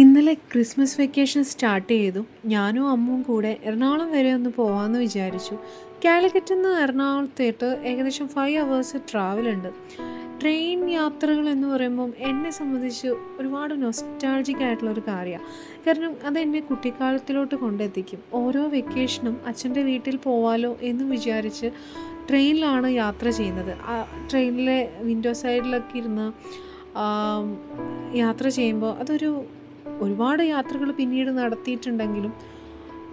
ഇന്നലെ Christmas vacation start ചെയ്തു. ഞാനും അമ്മുവും കൂടെ എറണാകുളം വരെ ഒന്ന് പോവാമെന്ന് വിചാരിച്ചു. കാലിക്കറ്റിൽ നിന്ന് എറണാകുളത്തേക്ക് ഏകദേശം 5 അവേഴ്സ് ട്രാവലുണ്ട്. ട്രെയിൻ യാത്രകൾ എന്ന് പറയുമ്പം എന്നെ സംബന്ധിച്ച് ഒരുപാട് നൊസ്റ്റാൾജിക് ആയിട്ടുള്ളൊരു കാര്യമാണ്. കാരണം അതെന്നെ കുട്ടിക്കാലത്തിലോട്ട് കൊണ്ടെത്തിക്കും. ഓരോ വെക്കേഷനും അച്ഛൻ്റെ വീട്ടിൽ പോവാലോ എന്ന് വിചാരിച്ച് ട്രെയിനിലാണ് യാത്ര ചെയ്യുന്നത്. ട്രെയിനിലെ വിൻഡോ സൈഡിലൊക്കെ ഇരുന്ന് ആം, യാത്ര ചെയ്യുമ്പോൾ ഒരുപാട് യാത്രകൾ പിന്നീട് നടത്തിയിട്ടുണ്ടെങ്കിലും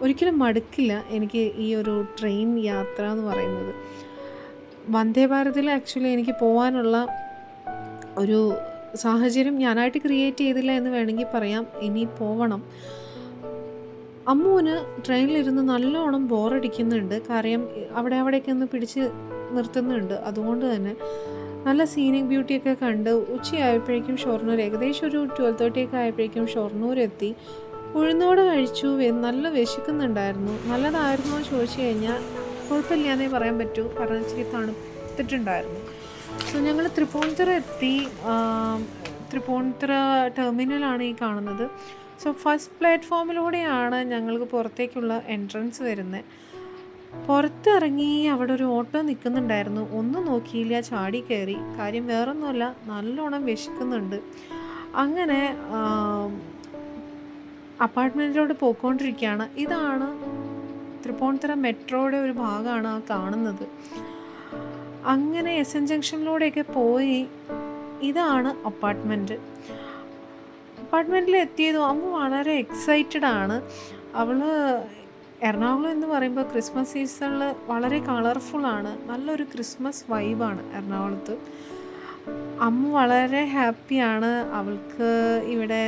ഒരിക്കലും മടുക്കില്ല എനിക്ക് ഈ ഒരു ട്രെയിൻ യാത്ര എന്ന് പറയുന്നത്. വന്ദേ ഭാരതിൽ ആക്ച്വലി എനിക്ക് പോകാനുള്ള ഒരു സാഹചര്യം ഞാനായിട്ട് ക്രിയേറ്റ് ചെയ്തില്ല എന്ന് വേണമെങ്കിൽ പറയാം. ഇനി പോവണം. അമ്മുവിന് ട്രെയിനിലിരുന്ന് നല്ലോണം ബോറടിക്കുന്നുണ്ട്. കാര്യം അവിടെയൊക്കെ ഒന്ന് പിടിച്ച് നിർത്തുന്നുണ്ട്. അതുകൊണ്ട് തന്നെ നല്ല സീനിക് ബ്യൂട്ടിയൊക്കെ കണ്ട് ഉച്ചയായപ്പോഴേക്കും ഷൊർണൂർ ഏകദേശം ഒരു 12:30 ഒക്കെ ആയപ്പോഴേക്കും ഷൊർണൂർ എത്തി. ഉഴുന്നോടെ കഴിച്ചു. നല്ല വിശക്കുന്നുണ്ടായിരുന്നു. നല്ലതായിരുന്നോ എന്ന് ചോദിച്ചു കഴിഞ്ഞാൽ കുഴപ്പമില്ലാന്നേ പറയാൻ പറ്റൂ. കാരണം ഇച്ചിരി തണുത്തിട്ടുണ്ടായിരുന്നു. സോ ഞങ്ങൾ തൃപ്പൂണിത്തുറ എത്തി. തൃപ്പൂണിത്തുറ ടെർമിനലാണ് ഈ കാണുന്നത്. സോ ഫസ്റ്റ് പ്ലാറ്റ്ഫോമിലൂടെയാണ് ഞങ്ങൾക്ക് പുറത്തേക്കുള്ള എൻട്രൻസ് വരുന്നത്. പുറത്തിറങ്ങി അവിടെ ഒരു ഓട്ടോ നിൽക്കുന്നുണ്ടായിരുന്നു. ഒന്നും നോക്കിയില്ല, ചാടി കയറി. കാര്യം വേറൊന്നുമല്ല, നല്ലോണം വിശക്കുന്നുണ്ട്. അങ്ങനെ അപ്പാർട്ട്മെൻറ്റിലോട്ട് പോയിക്കൊണ്ടിരിക്കുകയാണ്. ഇതാണ് തൃപ്പൂണിത്തുറ മെട്രോയുടെ ഒരു ഭാഗമാണ് ആ കാണുന്നത്. അങ്ങനെ SN ജംഗ്ഷനിലൂടെയൊക്കെ പോയി. ഇതാണ് അപ്പാർട്ട്മെൻറ്റിൽ എത്തിയതും അമ്മ വളരെ എക്സൈറ്റഡ് ആണ്. അവൾ എറണാകുളം എന്ന് പറയുമ്പോൾ ക്രിസ്മസ് സീസണിൽ വളരെ കളർഫുള്ളാണ്. നല്ലൊരു ക്രിസ്മസ് വൈബാണ് എറണാകുളത്ത്. അമ്മ വളരെ ഹാപ്പിയാണ്. അവൾക്ക് ഇവിടെ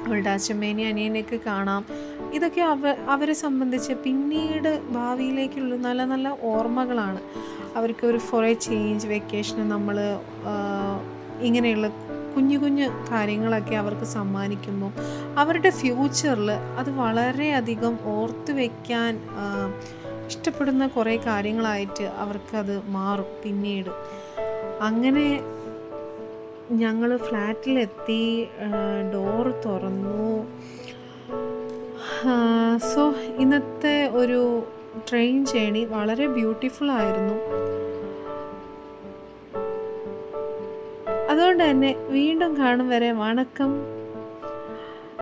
അവളുടെ അച്ഛമ്മേനെയും അനിയനെയൊക്കെ കാണാം. ഇതൊക്കെ അവരെ സംബന്ധിച്ച് പിന്നീട് ഭാവിയിലേക്കുള്ള നല്ല നല്ല ഓർമ്മകളാണ്. അവർക്ക് ഒരു ഫോർ എ ചേഞ്ച് വെക്കേഷന് നമ്മൾ ഇങ്ങനെയുള്ള കുഞ്ഞു കുഞ്ഞു കാര്യങ്ങളൊക്കെ അവർക്ക് സമ്മാനിക്കുമ്പോൾ അവരുടെ ഫ്യൂച്ചറിൽ അത് വളരെയധികം ഓർത്ത് വയ്ക്കാൻ ഇഷ്ടപ്പെടുന്ന കുറേ കാര്യങ്ങളായിട്ട് അവർക്കത് മാറും പിന്നീട്. അങ്ങനെ ഞങ്ങൾ ഫ്ലാറ്റിലെത്തി. ഡോറ് തുറന്നു. സോ ഇന്നത്തെ ഒരു ട്രെയിൻ ജേണി വളരെ ബ്യൂട്ടിഫുൾ ആയിരുന്നു. അതുകൊണ്ട് തന്നെ വീണ്ടും കാണും വരെ വണക്കം.